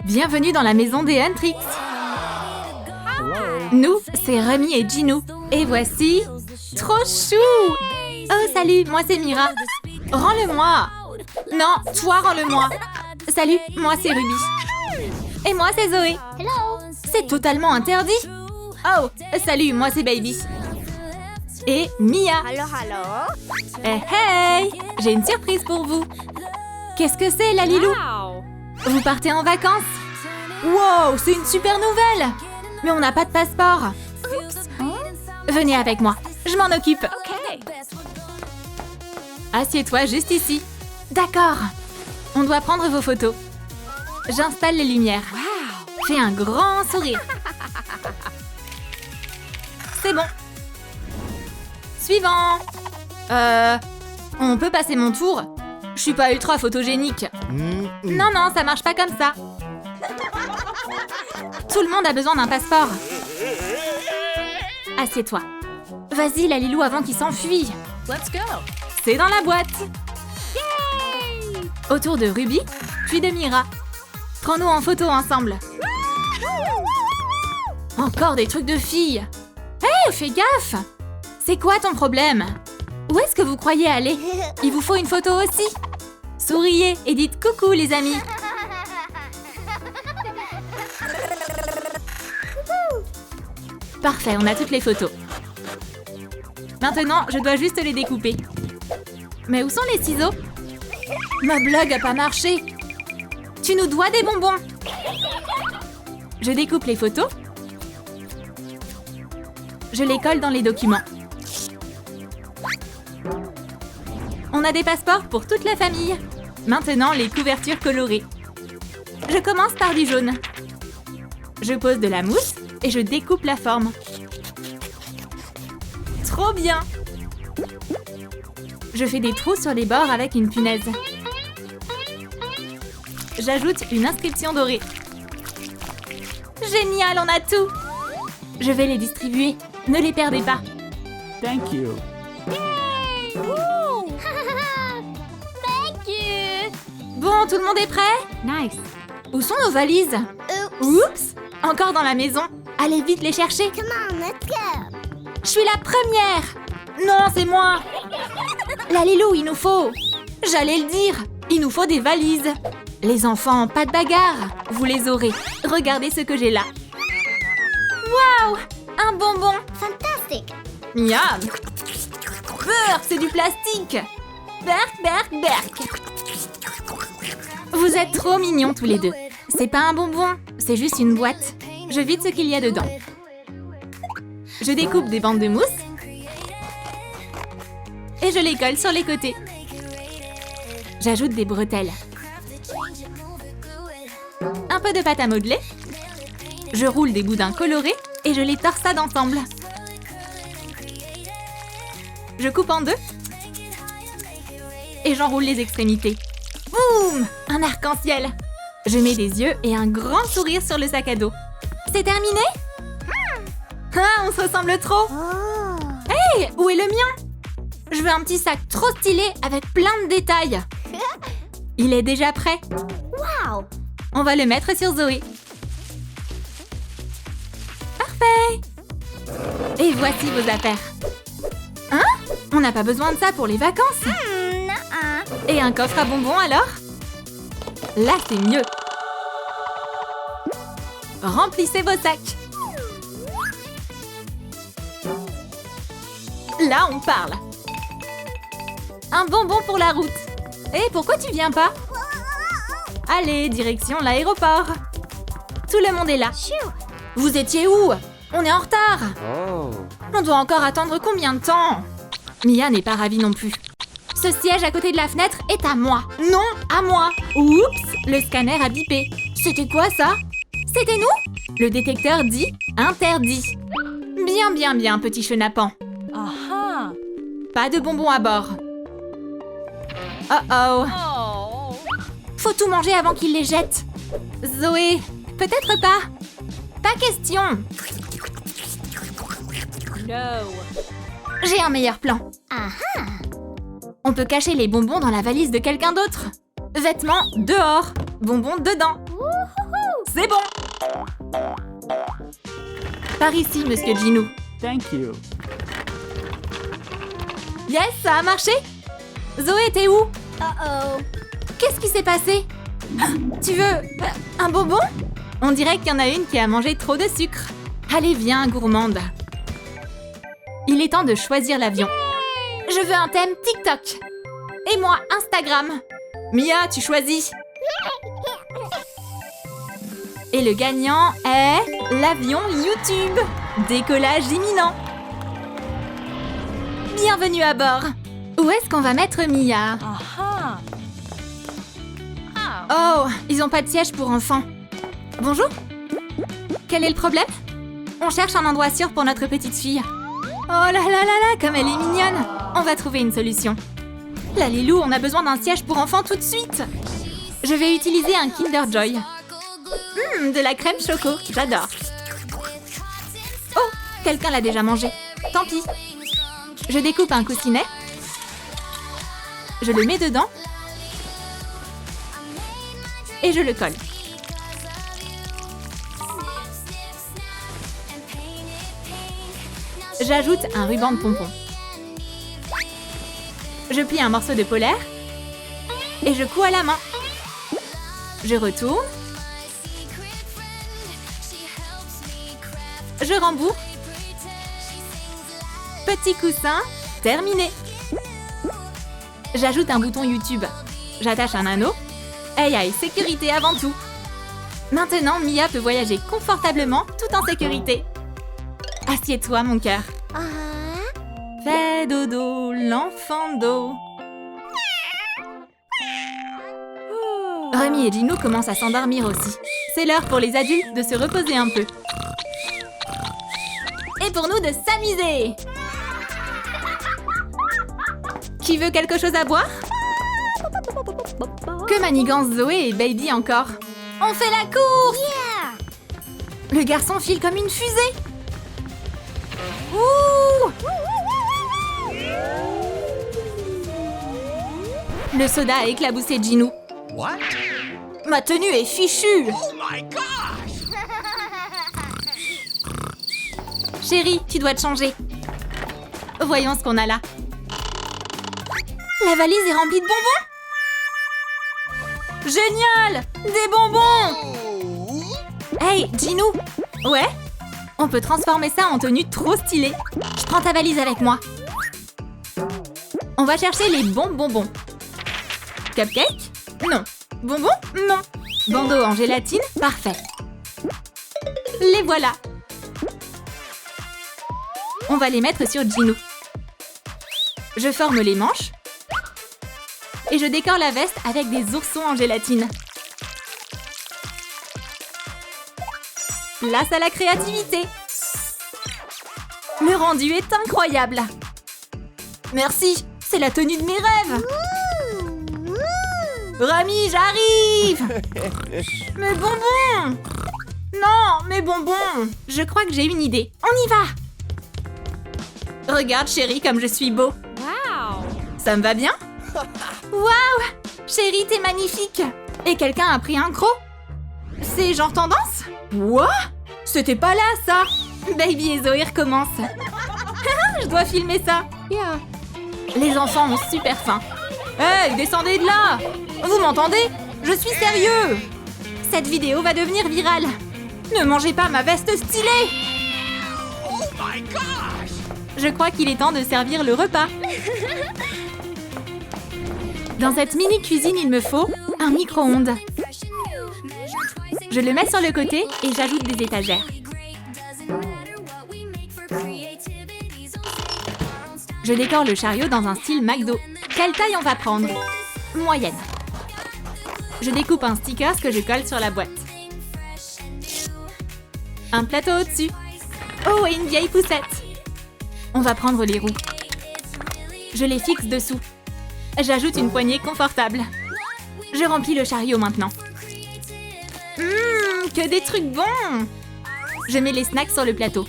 Bienvenue dans la maison des Huntrix. Nous, c'est Remy et Ginou. Et voici... Trop chou! Oh, salut, moi c'est Mira. Rends-le-moi! Non, toi rends-le-moi. Salut, moi c'est Ruby. Et moi c'est Zoé. C'est totalement interdit. Oh, salut, moi c'est Baby. Et Mia. Hey, hey! J'ai une surprise pour vous. Qu'est-ce que c'est, la Lilou? Vous partez en vacances? Wow, c'est une super nouvelle! Mais on n'a pas de passeport. Venez avec moi, je m'en occupe. Assieds-toi juste ici. D'accord. On doit prendre vos photos. J'installe les lumières. Fais un grand sourire. C'est bon. Suivant. On peut passer mon tour? Je suis pas ultra photogénique. Non, non, ça marche pas comme ça. Tout le monde a besoin d'un passeport. Assieds-toi. Vas-y, la Lilou, avant qu'il s'enfuit. Let's go! C'est dans la boîte. Autour de Ruby, puis de Mira. Prends-nous en photo ensemble. Encore des trucs de filles. Hé, fais gaffe! C'est quoi ton problème? Où est-ce que vous croyez aller? Il vous faut une photo aussi. Souriez et dites coucou, les amis. Parfait, on a toutes les photos. Maintenant, je dois juste les découper. Mais où sont les ciseaux? Ma blague a pas marché. Tu nous dois des bonbons. Je découpe les photos. Je les colle dans les documents. On a des passeports pour toute la famille. Maintenant, les couvertures colorées. Je commence par du jaune. Je pose de la mousse et je découpe la forme. Trop bien! Je fais des trous sur les bords avec une punaise. J'ajoute une inscription dorée. Génial, on a tout! Je vais les distribuer. Ne les perdez pas. Thank you. Bon, tout le monde est prêt? Nice. Où sont nos valises? Oups! Encore dans la maison. Allez vite les chercher. Je suis la première! Non, c'est moi! La Lilou, il nous faut... J'allais le dire, il nous faut des valises. Les enfants, pas de bagarre. Vous les aurez. Regardez ce que j'ai là. Waouh! Un bonbon! Fantastic! Miam! Berk, c'est du plastique! Berk, Berk, Berk! Vous êtes trop mignons tous les deux. C'est pas un bonbon, c'est juste une boîte. Je vide ce qu'il y a dedans. Je découpe des bandes de mousse et je les colle sur les côtés. J'ajoute des bretelles. Un peu de pâte à modeler. Je roule des boudins colorés et je les torsade ensemble. Je coupe en deux et j'enroule les extrémités. Boum! Un arc-en-ciel. Je mets des yeux et un grand sourire sur le sac à dos. C'est terminé? Ah, on se ressemble trop! Hey, où est le mien? Je veux un petit sac trop stylé avec plein de détails. Il est déjà prêt. Wow! On va le mettre sur Zoé. Parfait! Et voici vos affaires. Hein? On n'a pas besoin de ça pour les vacances. Et un coffre à bonbons alors? Là, c'est mieux. Remplissez vos sacs. Là, on parle. Un bonbon pour la route. Et pourquoi tu viens pas? Allez, direction l'aéroport. Tout le monde est là. Vous étiez où? On est en retard. On doit encore attendre combien de temps? Mia n'est pas ravie non plus. Ce siège à côté de la fenêtre est à moi. Non, à moi. Oups, le scanner a bipé. C'était quoi ça? C'était nous? Le détecteur dit interdit. Bien, bien, bien, petit chenapan. Aha! Pas de bonbons à bord. Oh oh. Oh! Faut tout manger avant qu'il les jette. Zoé, peut-être pas. Pas question. No! J'ai un meilleur plan. On peut cacher les bonbons dans la valise de quelqu'un d'autre. Vêtements dehors, bonbons dedans. Par ici, Monsieur Ginou. Thank you. Yes, ça a marché. Zoé, t'es où? Uh-oh. Qu'est-ce qui s'est passé? Tu veux un bonbon? On dirait qu'il y en a une qui a mangé trop de sucre. Allez, viens, gourmande. Il est temps de choisir l'avion. Je veux un thème TikTok. Et moi, Instagram. Mia, tu choisis. Et le gagnant est l'avion YouTube. Décollage imminent. Bienvenue à bord. Où est-ce qu'on va mettre Mia? Aha. Oh, ils ont pas de siège pour enfants. Bonjour. Quel est le problème? On cherche un endroit sûr pour notre petite fille. Oh là là là là, comme elle est mignonne. On va trouver une solution. La Lilou, on a besoin d'un siège pour enfants tout de suite. Je vais utiliser un Kinder Joy. De la crème choco, j'adore. Oh, quelqu'un l'a déjà mangé. Tant pis. Je découpe un coussinet. Je le mets dedans. Et je le colle. J'ajoute un ruban de pompon. Je plie un morceau de polaire. Et je couds à la main. Je retourne. Je rembourre. Petit coussin, terminé. J'ajoute un bouton YouTube. J'attache un anneau. Aïe aïe, sécurité avant tout. Maintenant, Mia peut voyager confortablement tout en sécurité. Assieds-toi, mon cœur. Uh-huh. Fais dodo, l'enfant d'eau. Remy et Ginou commencent à s'endormir aussi. C'est l'heure pour les adultes de se reposer un peu. Et pour nous de s'amuser. Qui veut quelque chose à boire? Que manigance Zoé et Baby encore. On fait la course! Yeah! Le garçon file comme une fusée. Ouh! Le soda a éclaboussé Ginou. What? Ma tenue est fichue. Oh my gosh! Chérie, tu dois te changer. Voyons ce qu'on a là. La valise est remplie de bonbons. Génial! Des bonbons! Hey, Ginou! Ouais? On peut transformer ça en tenue trop stylée. Je prends ta valise avec moi. On va chercher les bons bonbons. Cupcake? Non. Bonbons? Non. Bandeau en gélatine? Parfait. Les voilà. On va les mettre sur Ginou. Je forme les manches. Et je décore la veste avec des oursons en gélatine. Place à la créativité. Le rendu est incroyable. Merci, c'est la tenue de mes rêves. Remy, j'arrive. Mes bonbons. Non, mes bonbons. Je crois que j'ai une idée. On y va. Regarde, chérie, comme je suis beau. Wow. Ça me va bien? Waouh! Chérie, t'es magnifique! Et quelqu'un a pris un croc? C'est genre tendance? What? C'était pas là, ça! Baby et Zoé recommencent. Je dois filmer ça. Yeah. Les enfants ont super faim. Hey, descendez de là! Vous m'entendez? Je suis sérieux! Cette vidéo va devenir virale. Ne mangez pas ma veste stylée! Oh my gosh! Je crois qu'il est temps de servir le repas. Dans cette mini-cuisine, il me faut un micro-ondes. Je le mets sur le côté et j'ajoute des étagères. Je décore le chariot dans un style McDo. Quelle taille on va prendre? Moyenne. Je découpe un sticker que je colle sur la boîte. Un plateau au-dessus. Oh, et une vieille poussette. On va prendre les roues. Je les fixe dessous. J'ajoute une poignée confortable. Je remplis le chariot maintenant. Que des trucs bons! Je mets les snacks sur le plateau.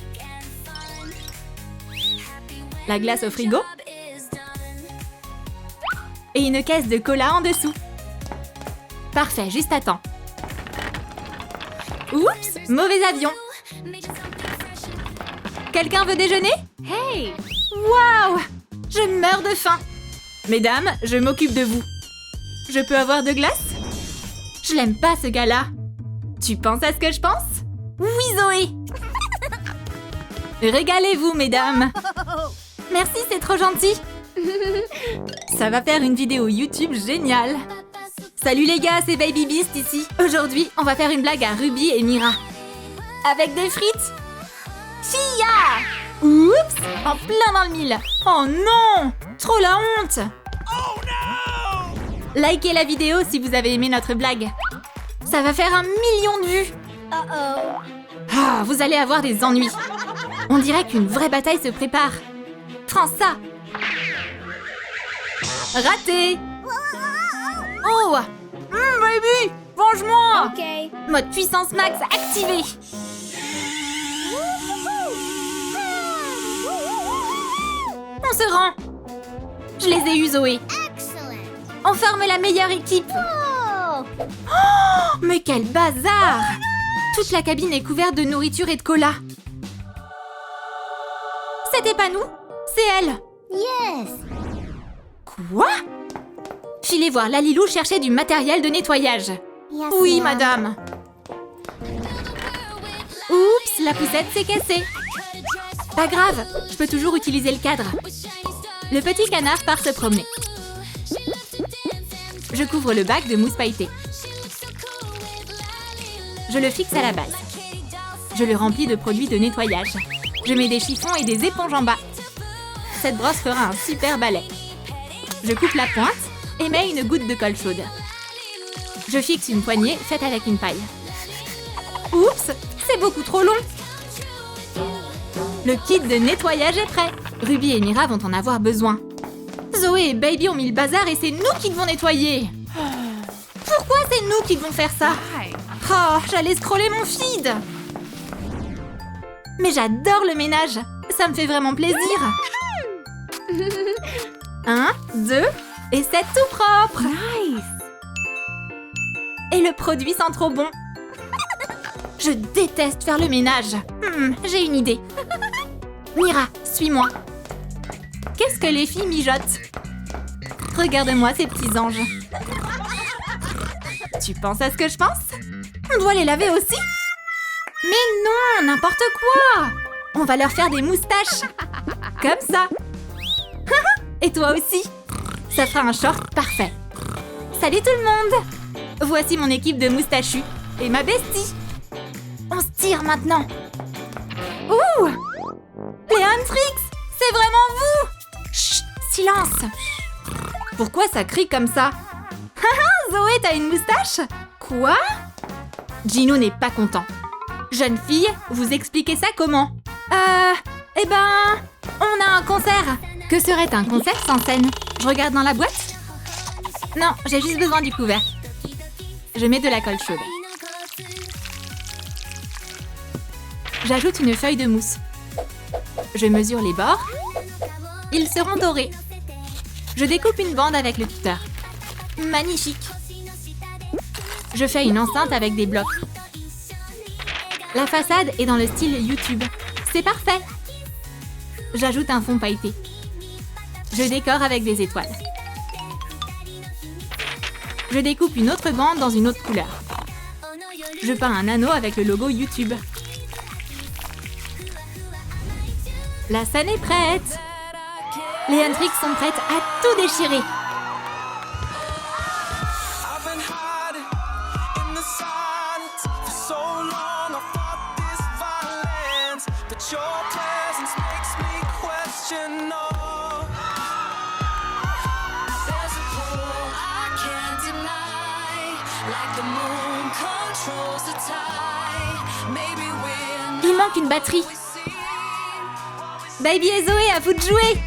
La glace au frigo. Et une caisse de cola en dessous. Parfait, juste à temps. Oups, mauvais avion. Quelqu'un veut déjeuner? Hey! Waouh! Je meurs de faim. Mesdames, je m'occupe de vous. Je peux avoir de glace? Je l'aime pas ce gars-là. Tu penses à ce que je pense? Oui, Zoé! Régalez-vous, mesdames. Merci, c'est trop gentil. Ça va faire une vidéo YouTube géniale. Salut les gars, c'est Baby Beast ici. Aujourd'hui, on va faire une blague à Ruby et Mira. Avec des frites? Chia! Oups! En plein dans le mille. Oh non! Trop la honte! Oh no! Likez la vidéo si vous avez aimé notre blague. Ça va faire 1 million de vues. Uh-oh. Ah, vous allez avoir des ennuis. On dirait qu'une vraie bataille se prépare. Prends ça! Raté! Oh! Baby! Venge-moi! Okay. Mode puissance max activé! On se rend! Je les ai eus, Zoé. Excellent. On forme la meilleure équipe! Oh. Mais quel bazar! Toute la cabine est couverte de nourriture et de cola. C'était pas nous, c'est elle. Yes. Quoi? Filez voir Lalilou chercher du matériel de nettoyage. Yes, Oui, ma'am. madame. Oups, la poussette s'est cassée. Pas grave, je peux toujours utiliser le cadre. Le petit canard part se promener. Je couvre le bac de mousse pailletée. Je le fixe à la base. Je le remplis de produits de nettoyage. Je mets des chiffons et des éponges en bas. Cette brosse fera un super balai. Je coupe la pointe et mets une goutte de colle chaude. Je fixe une poignée faite avec une paille. Oups, c'est beaucoup trop long. Le kit de nettoyage est prêt. Ruby et Mira vont en avoir besoin. Zoé et Baby ont mis le bazar et c'est nous qui devons nettoyer. Pourquoi c'est nous qui devons faire ça? Hi! Oh, j'allais scroller mon feed. Mais j'adore le ménage. Ça me fait vraiment plaisir. 1, 2, et c'est tout propre. Nice! Et le produit sent trop bon. Je déteste faire le ménage. J'ai une idée. Mira, suis-moi. Qu'est-ce que les filles mijotent? Regarde-moi ces petits anges. Tu penses à ce que je pense? On doit les laver aussi? Mais non, n'importe quoi! On va leur faire des moustaches. Comme ça. Et toi aussi. Ça fera un short parfait. Salut tout le monde! Voici mon équipe de moustachus et ma bestie. On se tire maintenant. Ouh! Léontrix, c'est vraiment vous! Chut, silence! Pourquoi ça crie comme ça? Zoé, t'as une moustache? Quoi? Gino n'est pas content. Jeune fille, vous expliquez ça comment? Eh ben... On a un concert. Que serait un concert sans scène? Je regarde dans la boîte? Non, j'ai juste besoin du couvert. Je mets de la colle chaude. J'ajoute une feuille de mousse. Je mesure les bords. Ils seront dorés. Je découpe une bande avec le tuteur. Magnifique. Je fais une enceinte avec des blocs. La façade est dans le style YouTube. C'est parfait. J'ajoute un fond pailleté. Je décore avec des étoiles. Je découpe une autre bande dans une autre couleur. Je peins un anneau avec le logo YouTube. La scène est prête. Les Huntrix sont prêtes à tout déchirer. I've been hiding in the silence for so long. I fought this violence, but your presence makes me question all. There's a pull I can't deny, like the moon controls the tide. Maybe we're Il manque une batterie. not seen. Baby et Zoé, à vous de jouer.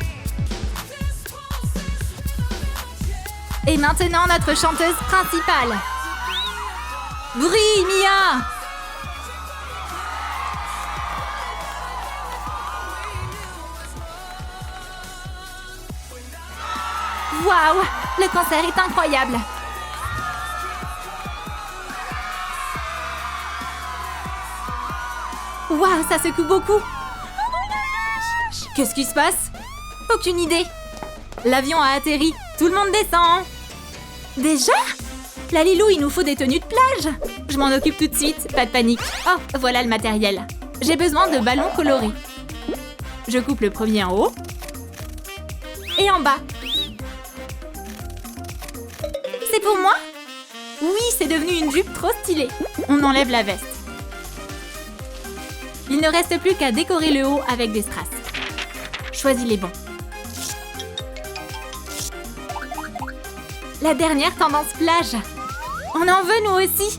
Et maintenant, notre chanteuse principale. Brille, Mia! Waouh! Le concert est incroyable! Waouh, ça secoue beaucoup! Qu'est-ce qui se passe? Aucune idée. L'avion a atterri. Tout le monde descend. Déjà? Lalilou, il nous faut des tenues de plage. Je m'en occupe tout de suite, pas de panique. Oh, voilà le matériel. J'ai besoin de ballons colorés. Je coupe le premier en haut. Et en bas. C'est pour moi? Oui, c'est devenu une jupe trop stylée. On enlève la veste. Il ne reste plus qu'à décorer le haut avec des strass. Choisis les bons. La dernière tendance plage. On en veut nous aussi.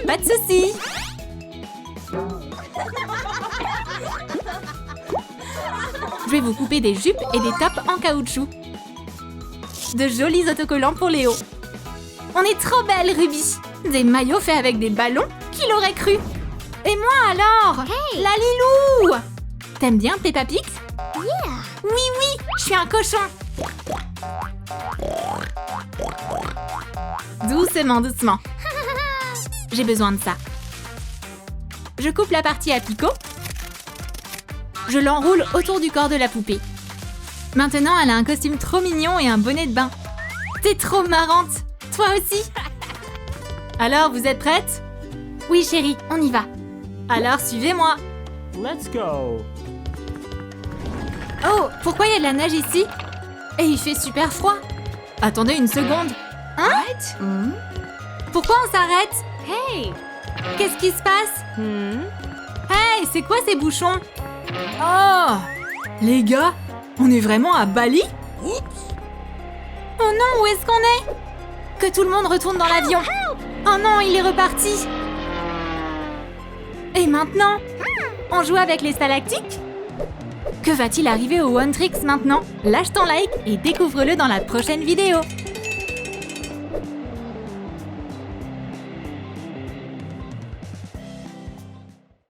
Pas de soucis. Je vais vous couper des jupes et des tops en caoutchouc. De jolis autocollants pour les hauts. On est trop belle, Ruby. Des maillots faits avec des ballons. Qui l'aurait cru? Et moi alors? Hey. Lalilou! T'aimes bien Peppa Pig? Yeah. Oui, je suis un cochon. Doucement, doucement. J'ai besoin de ça. Je coupe la partie à picot. Je l'enroule autour du corps de la poupée. Maintenant, elle a un costume trop mignon et un bonnet de bain. T'es trop marrante. Toi aussi. Alors, vous êtes prêtes? Oui, chérie, on y va. Alors, suivez-moi. Let's go. Oh, pourquoi il y a de la neige ici? Et il fait super froid. Attendez une seconde. Hein? Pourquoi on s'arrête? Hey. Qu'est-ce qui se passe? Hey, c'est quoi ces bouchons? Oh! Les gars, on est vraiment à Bali? Oh non, où est-ce qu'on est? Que tout le monde retourne dans l'avion. Oh non, il est reparti. Et maintenant? On joue avec les stalactiques? Que va-t-il arriver au One Tricks maintenant? Lâche ton like et découvre-le dans la prochaine vidéo.